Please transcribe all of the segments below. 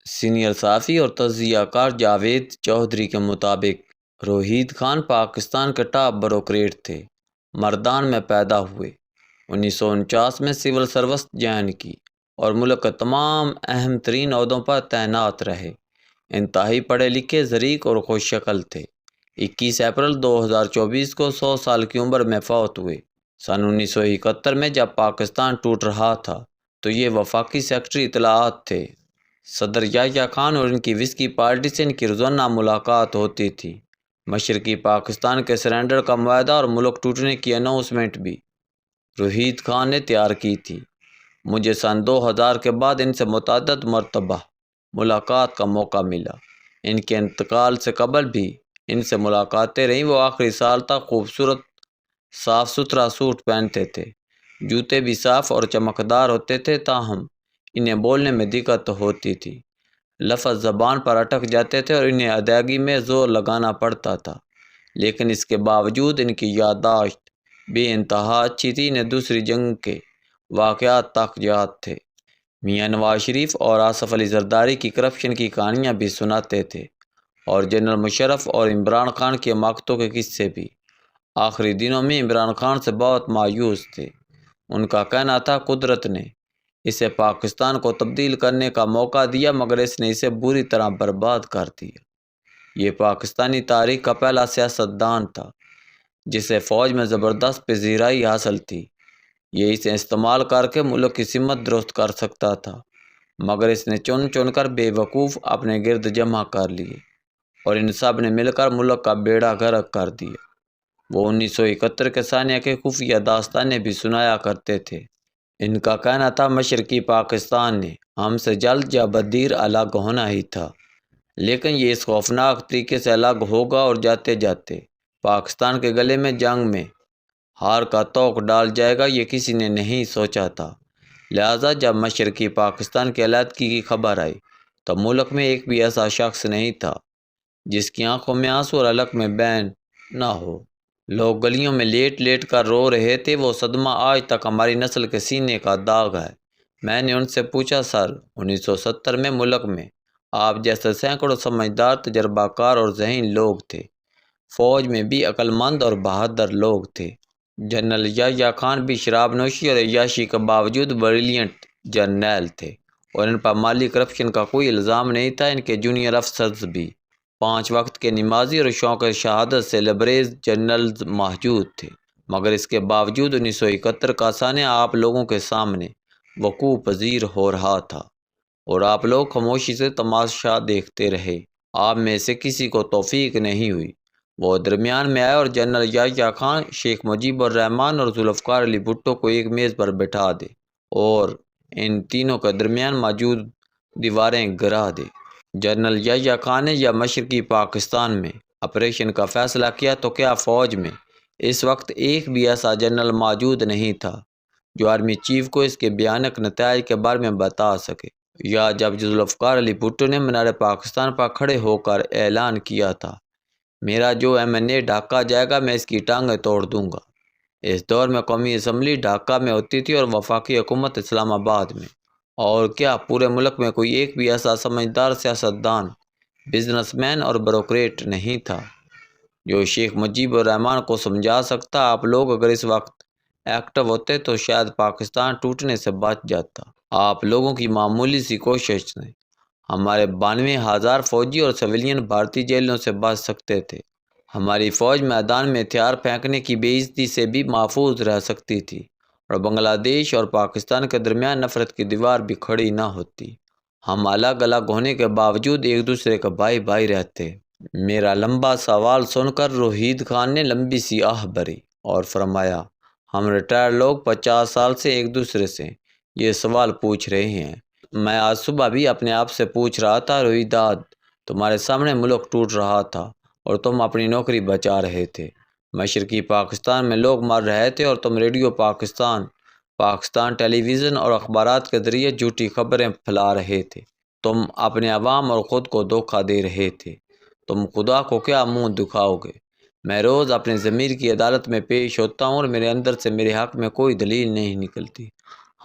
Senior صحافی اور تجزیہ کار جاوید چودھری کے مطابق روہید خان پاکستان کے ٹاپ بیوروکریٹ تھے۔ مردان میں پیدا ہوئے، 1949 میں سول سروس جوائن کی اور ملک کے تمام اہم ترین عہدوں پر تعینات رہے۔ انتہائی پڑھے لکھے، ظریف اور خوش شکل تھے۔ 21 اپریل 2024 کو 100 سال کی عمر میں فوت ہوئے۔ سن 1971 میں جب پاکستان ٹوٹ رہا تھا تو یہ وفاقی سیکرٹری اطلاعات تھے۔ صدر یحییٰ خان اور ان کی وسکی پارٹی سے ان کی روزانہ ملاقات ہوتی تھی۔ مشرقی پاکستان کے سرنڈر کا معاہدہ اور ملک ٹوٹنے کی اناؤنسمنٹ بھی روہید خان نے تیار کی تھی۔ مجھے سن 2000 کے بعد ان سے متعدد مرتبہ ملاقات کا موقع ملا۔ ان کے انتقال سے قبل بھی ان سے ملاقاتیں رہیں۔ وہ آخری سال تک خوبصورت صاف ستھرا سوٹ پہنتے تھے، جوتے بھی صاف اور چمکدار ہوتے تھے، تاہم انہیں بولنے میں دقت ہوتی تھی، لفظ زبان پر اٹک جاتے تھے اور انہیں ادائیگی میں زور لگانا پڑتا تھا۔ لیکن اس کے باوجود ان کی یادداشت بے انتہا اچھی تھی۔ انہیں دوسری جنگ کے واقعات تک یاد تھے۔ میاں نواز شریف اور آصف علی زرداری کی کرپشن کی کہانیاں بھی سناتے تھے اور جنرل مشرف اور عمران خان کے مقتوں کے قصے بھی۔ آخری دنوں میں عمران خان سے بہت مایوس تھے۔ ان کا کہنا تھا قدرت نے اسے پاکستان کو تبدیل کرنے کا موقع دیا مگر اس نے اسے بری طرح برباد کر دیا۔ یہ پاکستانی تاریخ کا پہلا سیاستدان تھا جسے فوج میں زبردست پذیرائی حاصل تھی۔ یہ اسے استعمال کر کے ملک کی سمت درست کر سکتا تھا مگر اس نے چن چن کر بے وقوف اپنے گرد جمع کر لیے اور ان سب نے مل کر ملک کا بیڑا غرق کر دیا۔ وہ 1971 کے سانیہ کے خفیہ داستانیں بھی سنایا کرتے تھے۔ ان کا کہنا تھا مشرقی پاکستان نے ہم سے جلد یا بددیر الگ ہونا ہی تھا، لیکن یہ اس خوفناک طریقے سے الگ ہوگا اور جاتے جاتے پاکستان کے گلے میں جنگ میں ہار کا طوق ڈال جائے گا، یہ کسی نے نہیں سوچا تھا۔ لہٰذا جب مشرقی پاکستان کی علیحدگی کی خبر آئی تو ملک میں ایک بھی ایسا شخص نہیں تھا جس کی آنکھوں میں آنسو اور حلق میں بین نہ ہو۔ لوگ گلیوں میں لیٹ لیٹ کر رو رہے تھے۔ وہ صدمہ آج تک ہماری نسل کے سینے کا داغ ہے۔ میں نے ان سے پوچھا، سر 1970 میں ملک میں آپ جیسے سینکڑوں سمجھدار، تجربہ کار اور ذہین لوگ تھے۔ فوج میں بھی عقل مند اور بہادر لوگ تھے۔ جنرل یحییٰ خان بھی شراب نوشی اور عیاشی کے باوجود بریلینٹ جرنیل تھے اور ان پر مالی کرپشن کا کوئی الزام نہیں تھا۔ ان کے جونیئر افسرز بھی 5 وقت کے نمازی اور شوق شہادت سے لبریز جنرلز موجود تھے، مگر اس کے باوجود 1971 کا سانیہ آپ لوگوں کے سامنے وقوع پذیر ہو رہا تھا اور آپ لوگ خاموشی سے تماشا دیکھتے رہے۔ آپ میں سے کسی کو توفیق نہیں ہوئی۔ وہ درمیان میں آئے اور جنرل یحییٰ خان، شیخ مجیب الرحمن اور ذوالفقار علی بھٹو کو ایک میز پر بٹھا دے اور ان تینوں کے درمیان موجود دیواریں گرا دے۔ جنرل یحییٰ خان نے یا مشرقی پاکستان میں آپریشن کا فیصلہ کیا تو کیا فوج میں اس وقت ایک بھی ایسا جنرل موجود نہیں تھا جو آرمی چیف کو اس کے بھیانک نتائج کے بارے میں بتا سکے؟ یا جب ذوالفقار علی بھٹو نے مینار پاکستان پر کھڑے ہو کر اعلان کیا تھا، میرا جو M&A ڈھاکہ جائے گا میں اس کی ٹانگیں توڑ دوں گا۔ اس دور میں قومی اسمبلی ڈھاکہ میں ہوتی تھی اور وفاقی حکومت اسلام آباد میں۔ اور کیا پورے ملک میں کوئی ایک بھی ایسا سمجھدار سیاستدان، بزنس مین اور بیوروکریٹ نہیں تھا جو شیخ مجیب الرحمن کو سمجھا سکتا؟ آپ لوگ اگر اس وقت ایکٹو ہوتے تو شاید پاکستان ٹوٹنے سے بچ جاتا۔ آپ لوگوں کی معمولی سی کوشش نے ہمارے 92,000 فوجی اور سویلین بھارتی جیلوں سے بچ سکتے تھے۔ ہماری فوج میدان میں ہتھیار پھینکنے کی بے عزتی سے بھی محفوظ رہ سکتی تھی اور بنگلہ دیش اور پاکستان کے درمیان نفرت کی دیوار بھی کھڑی نہ ہوتی۔ ہم الگ الگ ہونے کے باوجود ایک دوسرے کے بھائی بھائی رہتے۔ میرا لمبا سوال سن کر روہید خان نے لمبی سی آہ بھری اور فرمایا، ہم ریٹائر لوگ 50 سال سے ایک دوسرے سے یہ سوال پوچھ رہے ہیں۔ میں آج صبح بھی اپنے آپ سے پوچھ رہا تھا، روہیداد، تمہارے سامنے ملک ٹوٹ رہا تھا اور تم اپنی نوکری بچا رہے تھے۔ مشرقی پاکستان میں لوگ مر رہے تھے اور تم ریڈیو پاکستان ٹیلی ویژن اور اخبارات کے ذریعے جھوٹی خبریں پھیلا رہے تھے۔ تم اپنے عوام اور خود کو دھوکہ دے رہے تھے۔ تم خدا کو کیا منہ دکھاؤ گے؟ میں روز اپنے ضمیر کی عدالت میں پیش ہوتا ہوں اور میرے اندر سے میرے حق میں کوئی دلیل نہیں نکلتی۔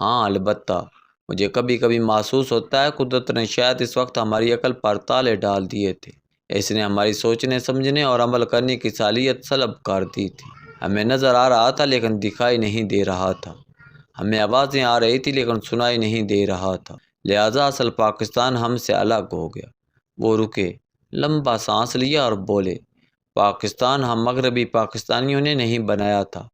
ہاں، البتہ مجھے کبھی کبھی محسوس ہوتا ہے قدرت نے شاید اس وقت ہماری عقل پر تالے ڈال دیے تھے۔ اس نے ہماری سوچنے سمجھنے اور عمل کرنے کی صلاحیت سلب کر دی تھی۔ ہمیں نظر آ رہا تھا لیکن دکھائی نہیں دے رہا تھا، ہمیں آوازیں آ رہی تھی لیکن سنائی نہیں دے رہا تھا، لہٰذا اصل پاکستان ہم سے الگ ہو گیا۔ وہ رکے، لمبا سانس لیا اور بولے، پاکستان ہم مغربی پاکستانیوں نے نہیں بنایا تھا۔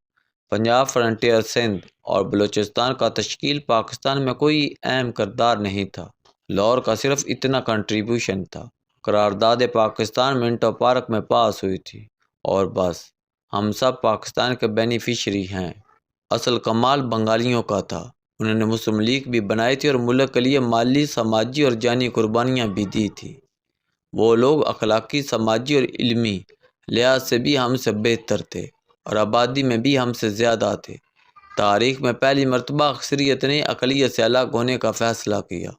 پنجاب، فرنٹیئر، سندھ اور بلوچستان کا تشکیل پاکستان میں کوئی اہم کردار نہیں تھا، لاہور کا صرف اتنا کنٹریبیوشن تھا۔ قرارداد پاکستان منٹو پارک میں پاس ہوئی تھی اور بس، ہم سب پاکستان کے بینیفیشری ہیں۔ اصل کمال بنگالیوں کا تھا، انہوں نے مسلم لیگ بھی بنائی تھی اور ملک کے لیے مالی، سماجی اور جانی قربانیاں بھی دی تھی۔ وہ لوگ اخلاقی، سماجی اور علمی لحاظ سے بھی ہم سے بہتر تھے اور آبادی میں بھی ہم سے زیادہ تھے۔ تاریخ میں پہلی مرتبہ اکثریت نے اقلیت سے الگ ہونے کا فیصلہ کیا۔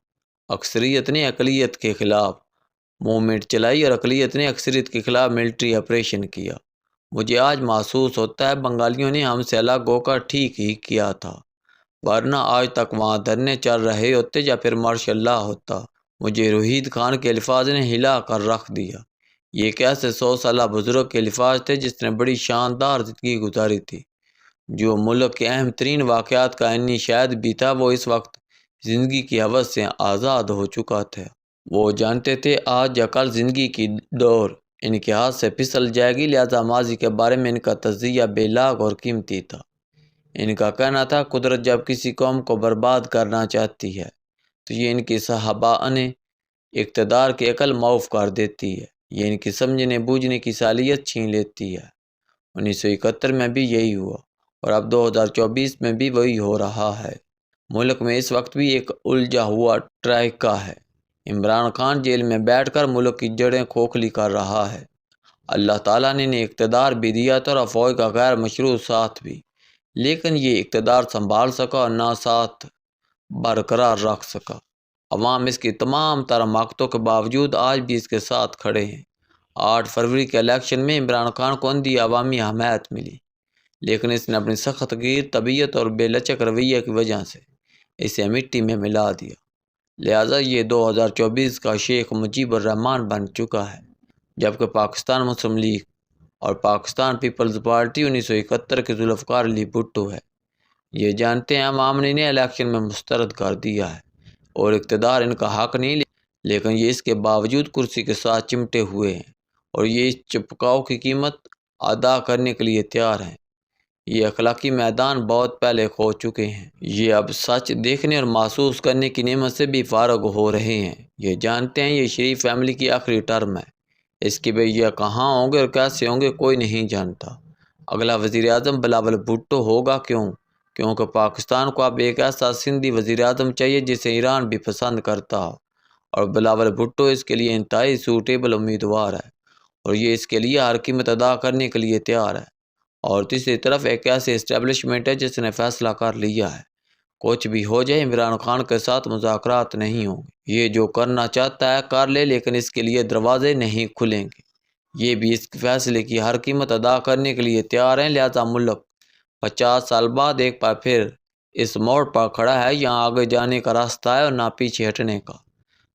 اکثریت نے اقلیت کے خلاف موومنٹ چلائی اور اقلیت نے اکثریت کے خلاف ملٹری آپریشن کیا۔ مجھے آج محسوس ہوتا ہے بنگالیوں نے ہم سے الگ ہو کر ٹھیک ہی کیا تھا، ورنہ آج تک وہاں دھرنے چل رہے ہوتے یا پھر مارشل لا ہوتا۔ مجھے روحید خان کے الفاظ نے ہلا کر رکھ دیا۔ یہ ایک ایسے 100 سالہ بزرگ کے الفاظ تھے جس نے بڑی شاندار زندگی گزاری تھی۔ جو ملک کے اہم ترین واقعات کا عنی شاہد بھی تھا، وہ اس وقت زندگی کی ہوس سے آزاد ہو چکا تھا۔ وہ جانتے تھے آج یا کل زندگی کی ڈور ان کے ہاتھ سے پھسل جائے گی، لہذا ماضی کے بارے میں ان کا تجزیہ بے لاگ اور قیمتی تھا۔ ان کا کہنا تھا قدرت جب کسی قوم کو برباد کرنا چاہتی ہے تو یہ ان کی صحابہ نے اقتدار کی عقل معاف کر دیتی ہے، یہ ان کی سمجھنے بوجھنے کی صلاحیت چھین لیتی ہے۔ 1971 میں بھی یہی ہوا اور اب 2024 میں بھی وہی ہو رہا ہے۔ ملک میں اس وقت بھی ایک الجھا ہوا ٹرائیکا ہے۔ عمران خان جیل میں بیٹھ کر ملک کی جڑیں کھوکھلی کر رہا ہے۔ اللہ تعالیٰ نے انہیں اقتدار بھی دیا تھا اور افواج کا غیر مشروع ساتھ بھی، لیکن یہ اقتدار سنبھال سکا اور نہ ساتھ برقرار رکھ سکا۔ عوام اس کی تمام تر حماقتوں کے باوجود آج بھی اس کے ساتھ کھڑے ہیں۔ 8 فروری کے الیکشن میں عمران خان کو اندھی عوامی حمایت ملی، لیکن اس نے اپنی سخت گیر طبیعت اور بے لچک رویے کی وجہ سے اسے مٹی میں ملا دیا، لہٰذا یہ 2024 کا شیخ مجیب الرحمان بن چکا ہے، جبکہ پاکستان مسلم لیگ اور پاکستان پیپلز پارٹی 1971 کے ذوالفقار علی بھٹو ہے۔ یہ جانتے ہیں عوام نے انہیں الیکشن میں مسترد کر دیا ہے اور اقتدار ان کا حق نہیں، لیکن یہ اس کے باوجود کرسی کے ساتھ چمٹے ہوئے ہیں اور یہ اس چپکاؤ کی قیمت ادا کرنے کے لیے تیار ہیں۔ یہ اخلاقی میدان بہت پہلے کھو چکے ہیں، یہ اب سچ دیکھنے اور محسوس کرنے کی نعمت سے بھی فارغ ہو رہے ہیں۔ یہ جانتے ہیں یہ شریف فیملی کی آخری ٹرم ہے، اس کے بھیا کہاں ہوں گے اور کیسے ہوں گے کوئی نہیں جانتا۔ اگلا وزیر اعظم بلاول بھٹو ہوگا، کیونکہ پاکستان کو اب ایک ایسا سندھی وزیر اعظم چاہیے جسے ایران بھی پسند کرتا ہو، اور بلاول بھٹو اس کے لیے انتہائی سوٹیبل امیدوار ہے اور یہ اس کے لیے ہر قیمت ادا کرنے کے لیے تیار ہے۔ اور تیسری طرف ایک ایسی اسٹیبلشمنٹ ہے جس نے فیصلہ کر لیا ہے کچھ بھی ہو جائے عمران خان کے ساتھ مذاکرات نہیں ہوں گے، یہ جو کرنا چاہتا ہے کر لے، لیکن اس کے لیے دروازے نہیں کھلیں گے۔ یہ بھی اس فیصلے کی ہر قیمت ادا کرنے کے لیے تیار ہیں، لہذا ملک 50 سال بعد ایک بار پھر اس موڑ پر کھڑا ہے، یہاں آگے جانے کا راستہ ہے اور نہ پیچھے ہٹنے کا،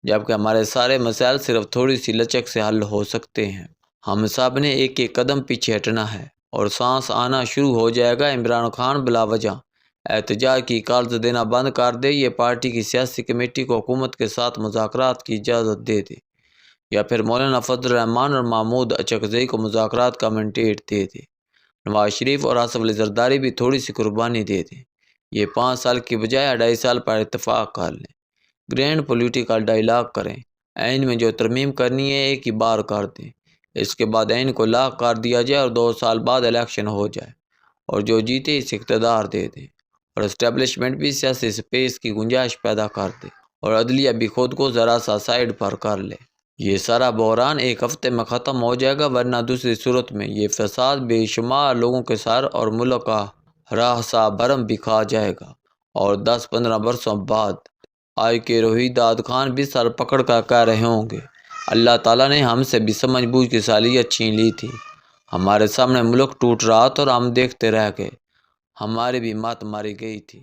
جبکہ ہمارے سارے مسائل صرف تھوڑی سی لچک سے حل ہو سکتے ہیں۔ ہم سب نے ایک ایک قدم پیچھے ہٹنا ہے اور سانس آنا شروع ہو جائے گا۔ عمران خان بلا وجہ احتجاج کی کالز دینا بند کر دے، یہ پارٹی کی سیاسی کمیٹی کو حکومت کے ساتھ مذاکرات کی اجازت دے دے، یا پھر مولانا فضل الرحمان اور محمود اچکزئی کو مذاکرات کا مینڈیٹ دے دے۔ نواز شریف اور آصف علی زرداری بھی تھوڑی سی قربانی دے دیں، یہ 5 سال کی بجائے 2.5 سال پر اتفاق کر لیں، گرینڈ پولیٹیکل ڈائیلاگ کریں، آئین میں جو ترمیم کرنی ہے ایک ہی بار کر دیں، اس کے بعد آئین کو لاغ کر دیا جائے اور 2 سال بعد الیکشن ہو جائے اور جو جیتے اسے اقتدار دے دیں، اور اسٹیبلشمنٹ بھی سیاسی سپیس کی گنجائش پیدا کر دے اور عدلیہ بھی خود کو ذرا سا سائیڈ پر کر لے۔ یہ سارا بحران ایک ہفتے میں ختم ہو جائے گا، ورنہ دوسری صورت میں یہ فساد بے شمار لوگوں کے سر اور ملک کا راہ سا بھرم بھی کھا جائے گا، اور 10-15 برسوں بعد آج کے روحیداد خان بھی سر پکڑ کر کہہ رہے ہوں گے اللہ تعالیٰ نے ہم سے بھی سمجھ بوجھ کی صلاحیت چھین لی تھی، ہمارے سامنے ملک ٹوٹ رہا تھا اور ہم دیکھتے رہ گئے، ہماری بھی مات ماری گئی تھی۔